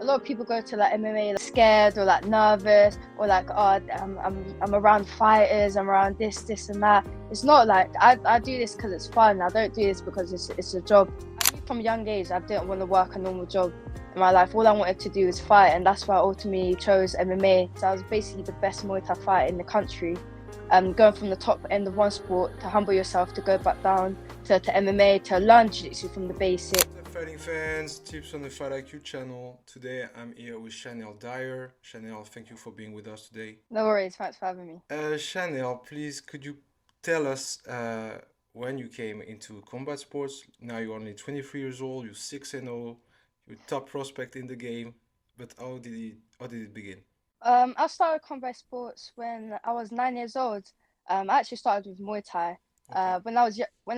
lot of people go to like MMA like, scared or like nervous or like, oh, I'm around fighters, I'm around this and that. It's not like I do this because it's fun. I don't do this because it's a job. I knew from a young age I didn't want to work a normal job in my life. All I wanted to do was fight, and that's why I ultimately chose MMA. So I was basically the best Muay Thai fighter in the country. Going from the top end of one sport to humble yourself, to go back down to MMA, to learn jiu-jitsu from the basics. Fighting fans, tips on the Fight IQ channel. Today I'm here with Shanelle Dyer. Shanelle, thank you for being with us today. No worries, thanks for having me. Shanelle, please could you tell us when you came into combat sports? Now you're only 23 years old, you're 6-0, you're top prospect in the game, but how did it begin? I started combat sports when I was 9 years old. I actually started with Muay Thai. Okay. When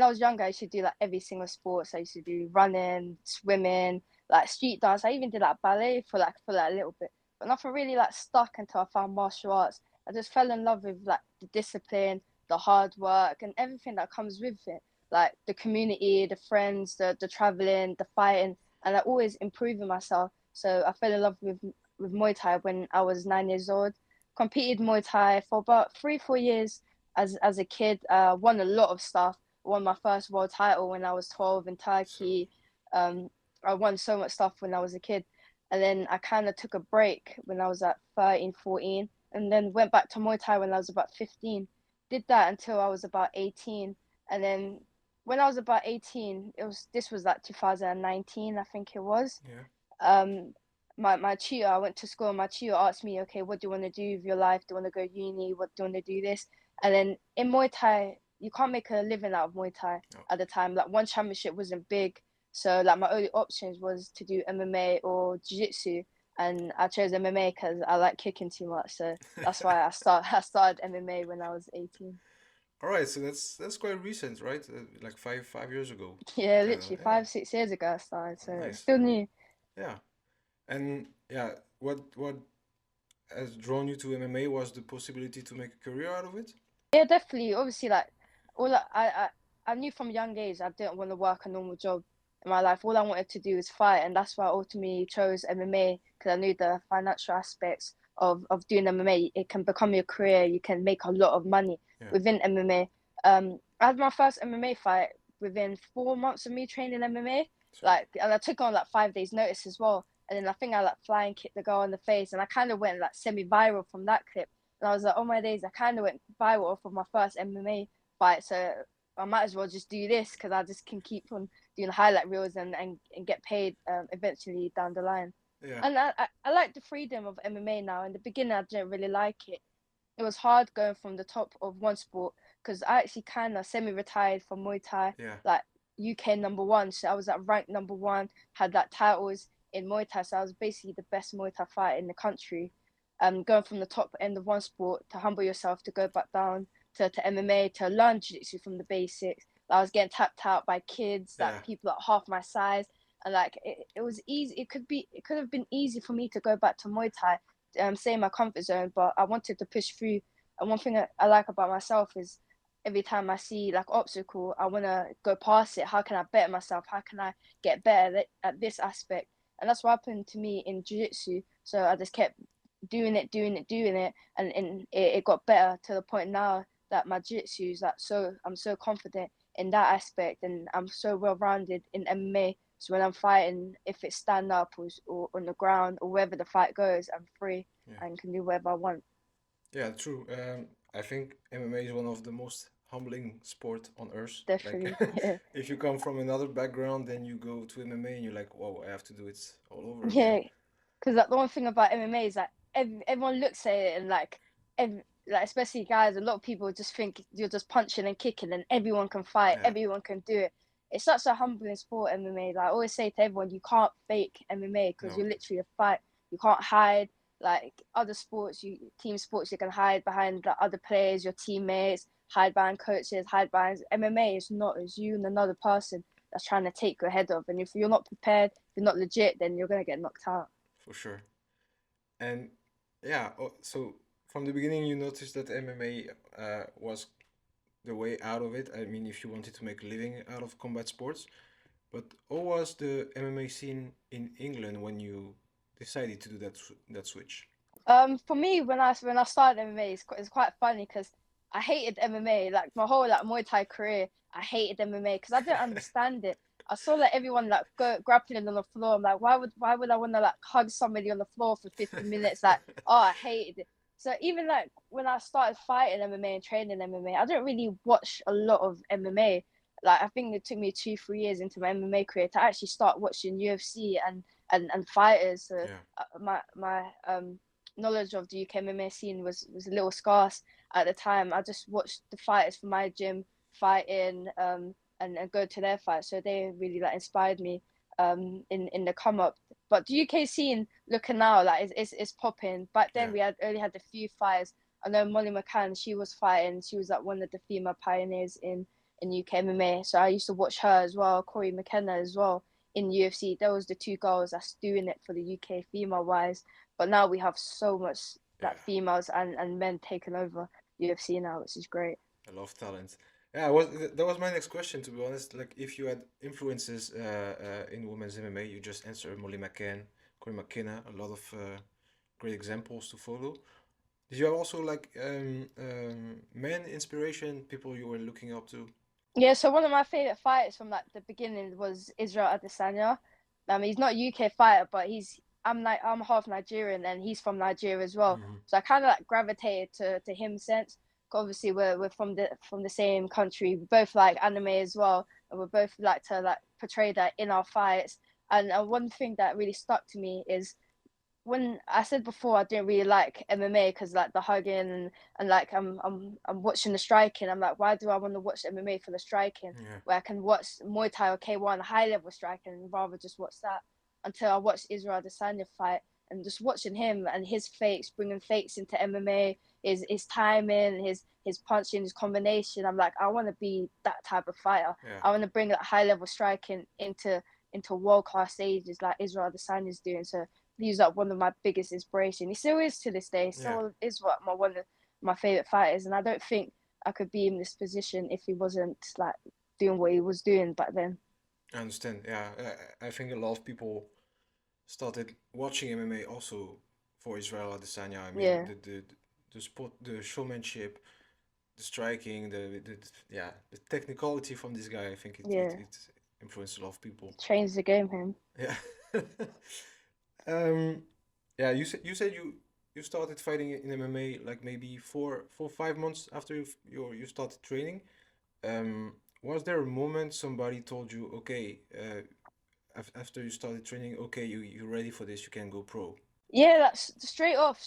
I was younger, I used to do like every single sports. I used to do running, swimming, like street dance. I even did like ballet for like a little bit, but nothing really like stuck until I found martial arts. I just fell in love with like the discipline, the hard work, and everything that comes with it. Like the community, the friends, the traveling, the fighting, and like always improving myself. So I fell in love with Muay Thai when I was 9 years old. Competed Muay Thai for about 3, 4 years as a kid. Won a lot of stuff. Won my first world title when I was 12 in So, Turkey. Um, I won so much stuff when I was a kid. And then I kind of took a break when I was at 13, 14, and then went back to Muay Thai when I was about 15. Did that until I was about 18. And then when I was about 18, this was like 2019, I think it was. yeah. um my tutor, I went to school and my tutor asked me, okay, what do you want to do with your life? Do you want to go uni? What do you want to do this? And then in Muay Thai, you can't make a living out of Muay Thai No. at the time. Like one championship wasn't big. So like my only options was to do MMA or jiu-jitsu. And I chose MMA because I like kicking too much. So that's why I started MMA when I was 18. All right, so that's quite recent, right? Like five years ago, Yeah, kind of. literally Yeah. 5, 6 years ago I started. So it's Nice. still new. Yeah. And yeah, what has drawn you to MMA was the possibility to make a career out of it? Yeah, definitely. Obviously, like all I knew from a young age I didn't want to work a normal job in my life. All I wanted to do was fight, and that's why I ultimately chose MMA because I knew the financial aspects of doing MMA. It can become your career. You can make a lot of money Yeah. within MMA. I had my first MMA fight within 4 months of me training MMA. So Like, and I took on like 5 days notice as well. And then I think I like flying kicked the girl in the face, and I kind of went like semi-viral from that clip. And I was like, oh my days, I kind of went viral for my first MMA fight. So I might as well just do this because I just can keep on doing highlight reels and get paid eventually down the line. yeah, And I like the freedom of MMA now. In the beginning, I didn't really like it. It was hard going from the top of one sport because I actually kind of semi-retired from Muay Thai, yeah, like UK number one. So I was at rank number one, had that titles in Muay Thai. So I was basically the best Muay Thai fighter in the country. Going from the top end of one sport to humble yourself, to go back down to MMA, to learn jiu-jitsu from the basics. I was getting tapped out by kids, like yeah, people like half my size, and like it was easy. It could have been easy for me to go back to Muay Thai, stay in my comfort zone, but I wanted to push through. And one thing I like about myself is every time I see like obstacle, I want to go past it. How can I better myself? How can I get better at this aspect? And that's what happened to me in jiu-jitsu. So I just kept doing it, and it got better to the point now that my jiu-jitsu is like, so I'm so confident in that aspect, and I'm so well rounded in MMA. So when I'm fighting, if it's stand up or on the ground or wherever the fight goes, I'm free yeah, and can do whatever I want. yeah. True. I think MMA is one of the most humbling sport on earth. Like, Definitely, yeah, if you come from another background, then you go to MMA and you're like, whoa, I have to do it all over again. yeah. Because like the one thing about MMA is that everyone looks at it and like especially guys, a lot of people just think you're just punching and kicking and everyone can fight, Yeah. everyone can do it. It's such a humbling sport, MMA. Like I always say to everyone, you can't fake MMA because No. you're literally a fight. You can't hide. Like other sports, team sports, you can hide behind the other players, your teammates, hide behind coaches, hide behind MMA. Is not. It's you and another person that's trying to take your head off. And if you're not prepared, if you're not legit, then you're gonna get knocked out. For sure. And yeah, so from the beginning, you noticed that MMA was the way out of it. I mean, if you wanted to make a living out of combat sports, but how was the MMA scene in England when you decided to do that switch? For me, when I started MMA, it's quite funny because I hated MMA. Like my whole like Muay Thai career, I hated MMA because I didn't understand it. I saw like everyone like go grappling on the floor. I'm like, why would I want to like hug somebody on the floor for 50 minutes? Like, oh, I hated it. So even like when I started fighting MMA and training MMA, I didn't really watch a lot of MMA. Like I think it took me 2, 3 years into my MMA career to actually start watching UFC and fighters. So Yeah, my knowledge of the UK MMA scene was a little scarce at the time. I just watched the fighters from my gym fighting and go to their fights. So they really like inspired me in the come up. But the UK scene looking now like it's popping. Back then yeah, we had only had a few fights. I know Molly McCann, she was fighting. She was like one of the female pioneers in UK MMA. So I used to watch her as well, Corey McKenna as well in UFC. There was the two girls that's doing it for the UK female wise. But now we have so much yeah. like females and men taking over UFC now, which is great. I love talent. Yeah, that was my next question, to be honest. Like, if you had influences in women's MMA, you just answered Molly McCann, Corey McKenna, a lot of great examples to follow. Did you have also like men inspiration, people you were looking up to? Yeah, so one of my favorite fighters from like the beginning was Israel Adesanya. He's not a UK fighter, but I'm half Nigerian and he's from Nigeria as well. Hmm. So I kind of like gravitated to him since. Obviously, we're from the same country. We both like anime as well, and we both like to like portray that in our fights. And one thing that really stuck to me is when I said before I didn't really like MMA because like the hugging and like I'm watching the striking. I'm like, why do I want to watch MMA for the striking Yeah, where I can watch Muay Thai or K1 high level striking and rather just watch that until I watched Israel Adesanya fight and just watching him and his fakes, bringing fakes into MMA, his timing, his punching, his combination. I'm like, I want to be that type of fighter. yeah, I want to bring that high level striking into world class stages like Israel Adesanya is doing. So he's like one of my biggest inspiration. He still is to this day. He yeah. still is what my one of my favorite fighters, and I don't think I could be in this position if he wasn't like doing what he was doing back then. I understand. Yeah, I think a lot of people started watching MMA also for Israel Adesanya. I mean, Yeah, the sport, the showmanship, the striking, the yeah, the technicality from this guy. I think yeah. it influenced a lot of people. Changed the game, him. Yeah. um, yeah. You said you started fighting in MMA like maybe 5 months after you started training. Was there a moment somebody told you, okay, after you started training, okay, you're ready for this, you can go pro? Yeah, that's straight off.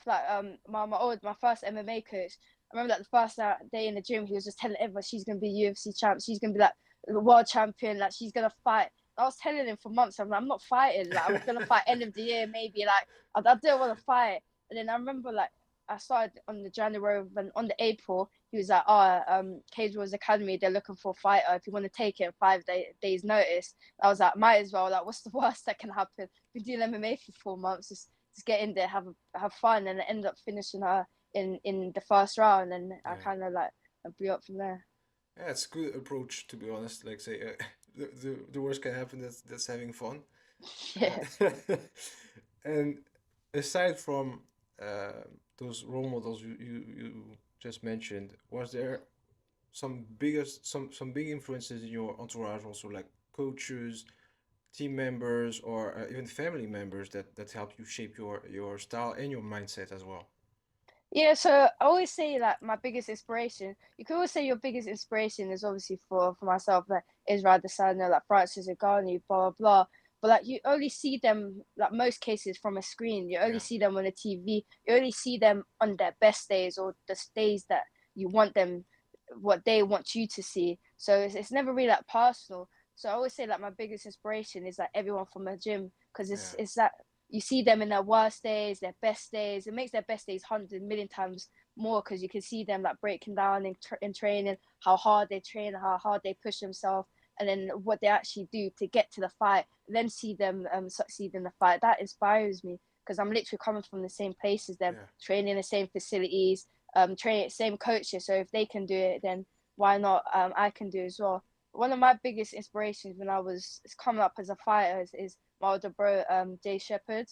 Like my first MMA coach. I remember that the first day in the gym, he was just telling everyone she's gonna be UFC champ, she's gonna be like the world champion, like she's gonna fight. I was telling him for months, I'm like, I'm not fighting. Like I'm gonna fight end of the year, maybe. Like I don't want to fight. And then I remember like I started on the January and on the April, he was like, oh, Cage Wars Academy, they're looking for a fighter. If you want to take it in days notice. I was like, might as well. Like, what's the worst that can happen? Been doing MMA for 4 months. Just get in there, have fun, and end up finishing her in the first round, and I Yeah. kind of like I blew up from there. Yeah, it's a good approach, to be honest. Like say, the worst can happen. That's having fun. Yeah. And aside from uh, those role models you just mentioned, was there some big influences in your entourage also, like coaches, team members, or even family members that helped you shape your style and your mindset as well? Yeah, so I always say like my biggest inspiration. You could always say your biggest inspiration is obviously for myself, like Israel Adesanya, like Francis Ngannou, blah blah blah. But like you only see them like most cases from a screen. You only Yeah, see them on a TV. You only see them on their best days or the days that you want them, what they want you to see. So it's never really like personal. So I always say like my biggest inspiration is like everyone from the gym because yeah, it's that you see them in their worst days, their best days. It makes their best days 100 million times more because you can see them like breaking down in training, how hard they train, how hard they push themselves, and then what they actually do to get to the fight. And then see them succeed in the fight. That inspires me because I'm literally coming from the same place as them, yeah, training in the same facilities, training same coaches. So if they can do it, then why not? I can do it as well. One of my biggest inspirations when I was coming up as a fighter is my older bro, Jay Shepherd.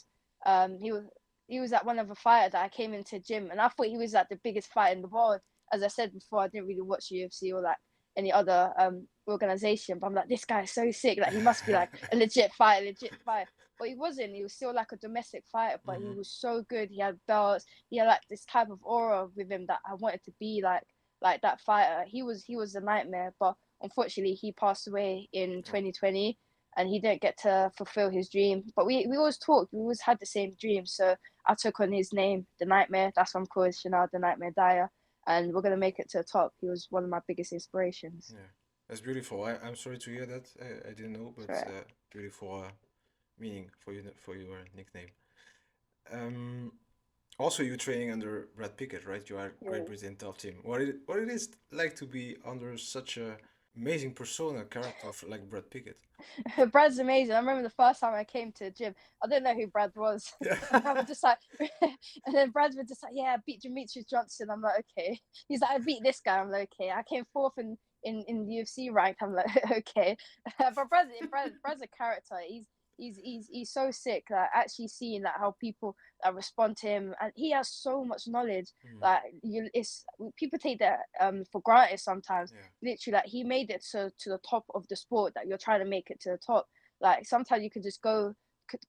He was at one of the fighter that I came into gym, and I thought he was like the biggest fighter in the world. As I said before, I didn't really watch UFC or like any other organization, but I'm like, this guy is so sick. Like he must be like a legit fighter, legit fighter. But he wasn't. He was still like a domestic fighter, but he Hmm. was so good. He had belts. He had like this type of aura with him that I wanted to be like that fighter. He was a nightmare, but unfortunately he passed away in Oh, 2020 and he didn't get to fulfill his dream. But we always talked, we always had the same dream. So I took on his name, the Nightmare. That's why I'm called Shanelle the Nightmare Dyer. And we're gonna make it to the top. He was one of my biggest inspirations. yeah. That's beautiful. I'm sorry to hear that. I didn't know, but Right. beautiful meaning for your nickname. Um, Also, you're training under Brad Pickett, right? You are Great Yeah. Britain top team. What it is like to be under such a amazing persona character like Brad Pickett? Brad's amazing. I remember the first time I came to the gym, I didn't know who Brad was. Yeah. And Brad was just like, and then Brad was just like, yeah, I beat Demetrius Johnson. I'm like, okay. He's like, I beat this guy. I'm like, okay. I came fourth in the UFC rank. I'm like, okay. But Brad's a character. He's so sick. Like actually seeing like how people respond to him, and he has so much knowledge. Mm, Like it's people take that for granted sometimes. yeah. Literally, like he made it to the top of the sport that you're trying to make it to the top. Like sometimes you could just go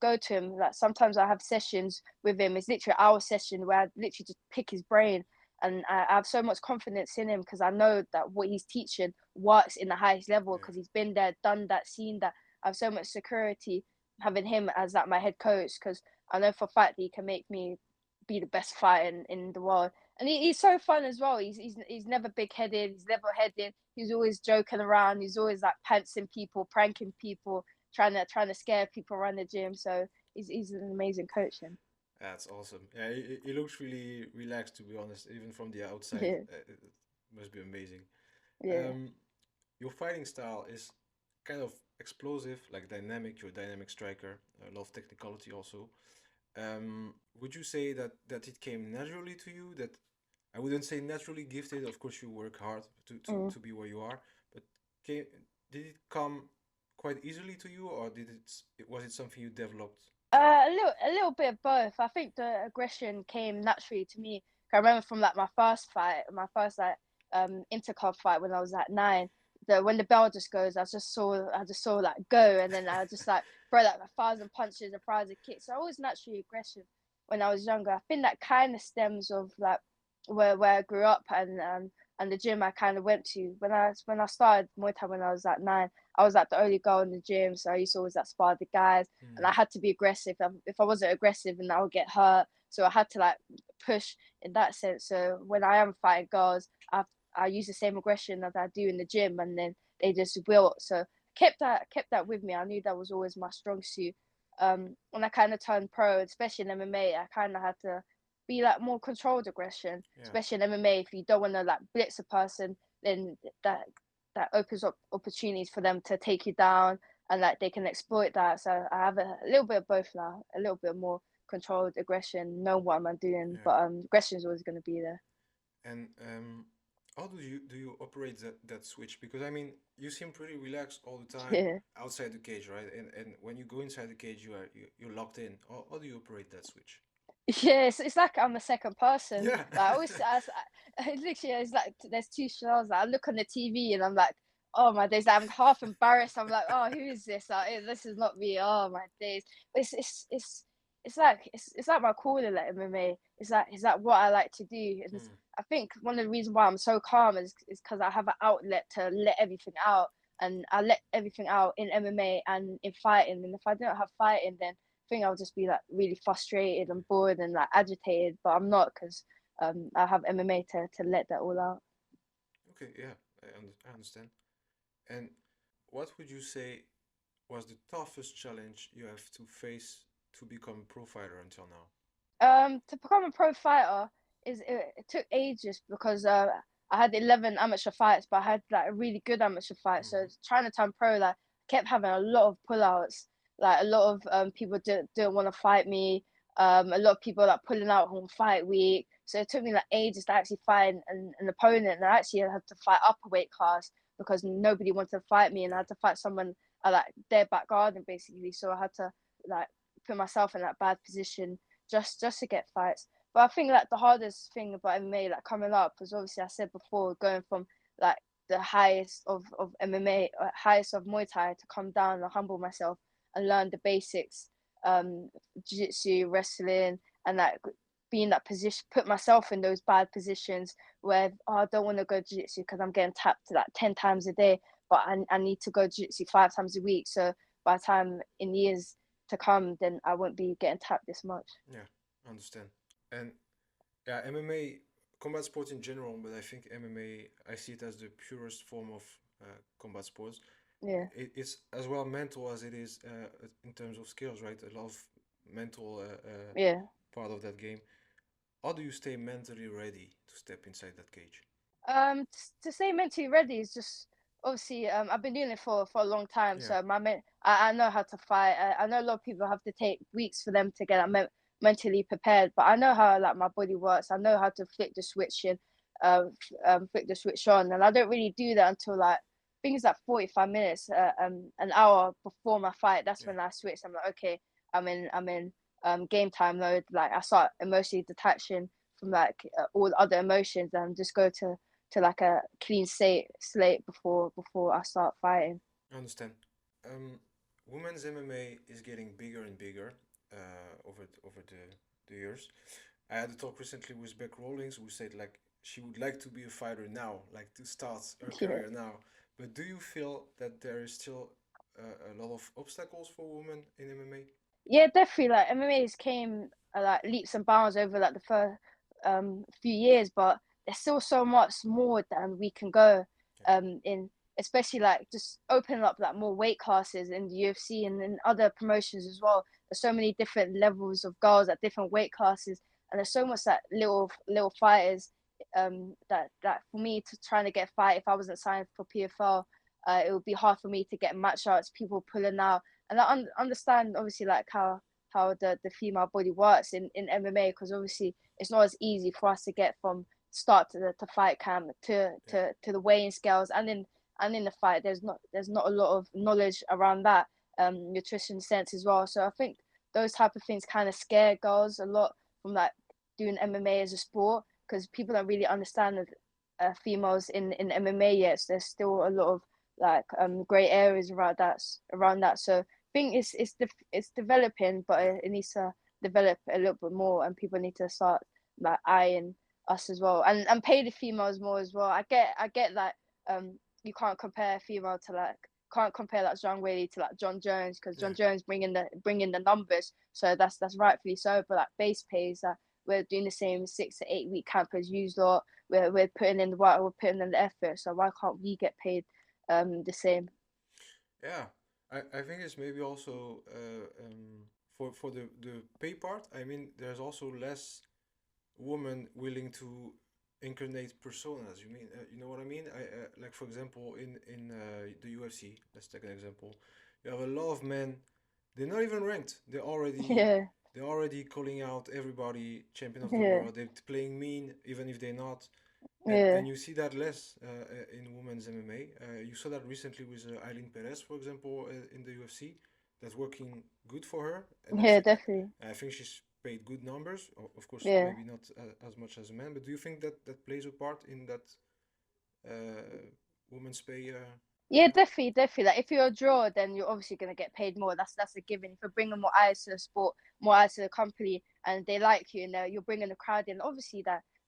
to him. Like sometimes I have sessions with him. It's literally our session where I literally just pick his brain, and I have so much confidence in him because I know that what he's teaching works in the highest level Yeah. because he's been there, done that, seen that. I have so much security having him as like my head coach because I know for a fact that he can make me be the best fighter in the world. And he's so fun as well. He's never big headed. He's level headed. He's always joking around. He's always like pantsing people, pranking people, trying to scare people around the gym. So he's an amazing coach. And That's awesome. Yeah, he looks really relaxed, to be honest. Even from the outside, yeah, it must be amazing. yeah. Um, your fighting style is kind of explosive, like dynamic. You're a dynamic striker. A lot of technicality also. Would you say that it came naturally to you? That I wouldn't say naturally gifted. Of course, you work hard Mm. to be where you are. But came, did it come quite easily to you, or was it something you developed? A little bit of both. I think the aggression came naturally to me. I remember from like my first fight, my first like interclub fight when I was like 9. When the bell just goes, I just saw like go, and then I just like throw like 1,000 punches, 1,000 kicks. So I was naturally aggressive when I was younger. I think that kind of stems of like where I grew up and the gym I kind of went to when I started Muay Thai when I was like 9. I was like the only girl in the gym, so I used to always like spar the guys and Hmm. I had to be aggressive. If I wasn't aggressive, then I would get hurt. So I had to like push in that sense. So when I am fighting girls, I use the same aggression that I do in the gym, and then they just will. So I kept that with me. I knew that was always my strong suit. When I kind of turned pro, especially in MMA, I kind of had to be like more controlled aggression, Yeah. especially in MMA. If you don't want to like blitz a person, then that opens up opportunities for them to take you down and like they can exploit that. So I have a little bit of both now, a little bit more controlled aggression, know what am I doing, Yeah. but aggression is always going to be there. And how do you operate that switch? Because I mean, you seem pretty relaxed all the time Yeah. outside the cage, right? And when you go inside the cage, you're locked in. How do you operate that switch? Yeah, it's like I'm a second person. Yeah. Like I always, literally, it's like there's two shows. Like, I look on the TV and I'm like, oh my days, like, I'm half embarrassed. I'm like, oh, who is this? Like, this is not me. Oh my days. But it's like my calling, like MMA. It's like what I like to do. And Mm, I think one of the reasons why I'm so calm is because I have an outlet to let everything out, and I let everything out in MMA and in fighting. And if I don't have fighting, then think I'll just be like really frustrated and bored and like agitated, but I'm not because I have MMA to let that all out. okay, yeah, I understand. And what would you say was the toughest challenge you have to face to become a pro fighter until now? To become a pro fighter it took ages because I had 11 amateur fights, but I had like a really good amateur fight. So Hmm. trying to turn pro, like I kept having a lot of pullouts. Like a lot of people didn't want to fight me. A lot of people like pulling out on fight week. So it took me like ages to actually find an opponent. And I actually had to fight up a weight class because nobody wanted to fight me, and I Yeah. had to fight someone like their back garden basically. So I had to like put myself in that bad position just to get fights. But I think like the hardest thing about MMA like coming up was obviously I said before going from like the highest of MMA, highest of Muay Thai to come down and humble myself and learn the basics, jiu-jitsu, wrestling, and like be in that position, put myself in those bad positions where I don't want to go jiu-jitsu because I'm getting tapped like 10 times a day, but I need to go jiu-jitsu 5 times a week. So by the time in years to come, then I won't be getting tapped this much. Yeah, I understand. And yeah, MMA, combat sports in general, but I think MMA, I see it as the purest form of combat sports. Yeah, It's as well mental as it is in terms of skills, right? A lot of mental yeah. part of that game. How do you stay mentally ready to step inside that cage? To say mentally ready is just obviously I've been doing it for a long time, Yeah, so I know how to fight. I know a lot of people have to take weeks for them to get mentally prepared, but I know how like my body works. I know how to flick the switch in, flick the switch on, and I don't really do that until like I think it's like 45 minutes, an hour before my fight. That's yeah, when I switch. I'm like, okay, I'm in game time mode. Like I start emotionally detaching from like all other emotions and just go to like a clean slate before I start fighting. I understand. Um, Women's MMA is getting bigger and bigger over the years. I had a talk recently with Beck Rawlings who said like she would like to be a fighter now, like to start her Yeah, career now. But do you feel that there is still a lot of obstacles for women in MMA? yeah, definitely. Like MMA's came like leaps and bounds over like the first few years, but there's still so much more than we can go Yeah, in, especially like just opening up like more weight classes in the UFC and in other promotions as well. There's so many different levels of girls at different weight classes, and there's so much that little fighters that for me to trying to get a fight if I wasn't signed for PFL, it would be hard for me to get match outs, people pulling out. And I understand obviously like how the female body works in MMA, because obviously it's not as easy for us to get from start to the to fight camp yeah, to the weighing scales, and in the fight there's not a lot of knowledge around that nutrition sense as well. So I think those type of things kind of scare girls a lot from like doing MMA as a sport, because people don't really understand that females in MMA yet. So there's still a lot of like gray areas around that. So I think it's developing, but yeah. it needs to develop a little bit more, and people need to start like eyeing us as well, and pay the females more as well. I get that you can't compare like John Whaley to like John Jones, because Yeah. John Jones bringing the numbers, so that's rightfully so. But like base pays that we're doing the same 6 to 8 week camp as you lot. We're putting in the work, we're putting in the effort. So why can't we get paid the same? Yeah, I think it's maybe also for the pay part. I mean, there's also less women willing to incarnate personas. You know what I mean? I like for example in the UFC. Let's take an example. You have a lot of men. They're not even ranked. Yeah, They're already calling out everybody champion of the yeah, world. They're playing mean even if they're not. And yeah, you see that less in women's MMA. You saw that recently with Eileen Perez, for example, in the UFC. That's working good for her, and yeah, definitely. I think she's paid good numbers. Of course, Yeah. maybe not as much as a man. But do you think that that plays a part in that women's pay Yeah, definitely, definitely. Like if you're a drawer, then you're obviously gonna get paid more. That's a given. If you're bringing more eyes to the sport, more eyes to the company, and they like you, and you're bringing the crowd in, obviously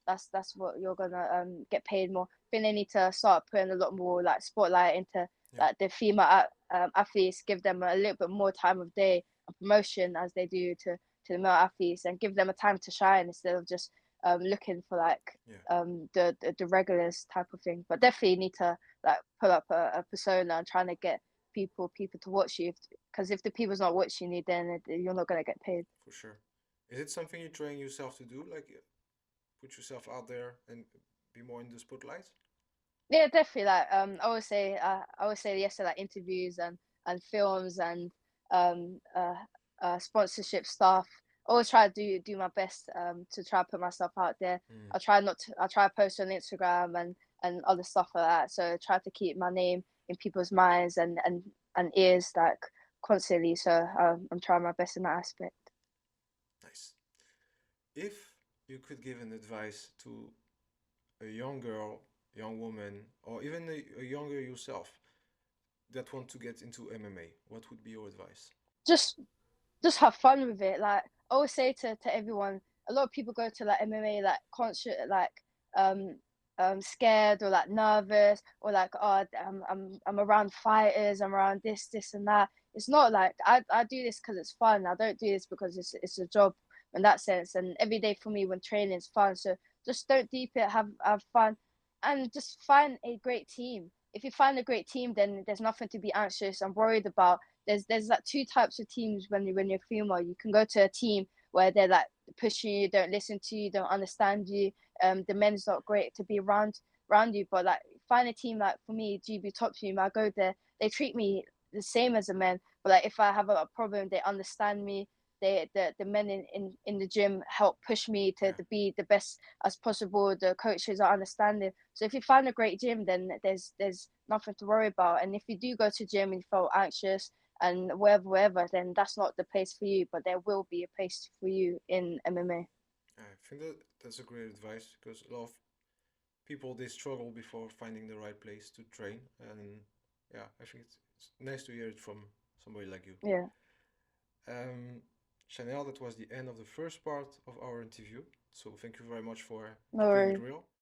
that's what you're gonna get paid more. I think they need to start putting a lot more like spotlight into Yeah, like the female athletes, give them a little bit more time of day and promotion as they do to the male athletes, and give them a time to shine instead of just looking for like yeah, the regulars type of thing. But definitely need to like pull up a persona and trying to get people to watch you, because if the people's not watching you, then you're not gonna get paid. for sure. Is it something you're trying yourself to do, like put yourself out there and be more in the spotlight? Yeah, definitely. Like I always say yes to like interviews and films and sponsorship stuff. I always try to do my best to try to put myself out there. Mm, I try to post on Instagram and other stuff like that. So I try to keep my name in people's minds and ears like constantly. So I'm trying my best in that aspect. Nice. If you could give an advice to a young girl, young woman, or even a younger yourself that want to get into MMA, what would be your advice? Just just have fun with it. Like I always say to everyone, a lot of people go to like MMA like conscious, like um scared or like nervous or like oh I'm around fighters, I'm around this and that. It's not like I do this because it's fun. I don't do this because it's a job in that sense. And every day for me when training is fun. So just don't deep it, have fun, and just find a great team. If you find a great team, then there's nothing to be anxious and worried about. There's like two types of teams when you're female. You can go to a team where they're like push you, don't listen to you, don't understand you. The men's not great to be around you, but like find a team like for me, GB Top Team. I go there, they treat me the same as a man, but like if I have a problem, they understand me. The men in the gym help push me Yeah. to be the best as possible. The coaches are understanding. So if you find a great gym, then there's nothing to worry about. And if you do go to gym and you feel anxious and wherever, then that's not the place for you. But there will be a place for you in MMA. I think that's a great advice because a lot of people they struggle before finding the right place to train, and yeah, I think it's nice to hear it from somebody like you. Yeah, Um, Chanel, that was the end of the first part of our interview. So thank you very much for no keeping it worries. real.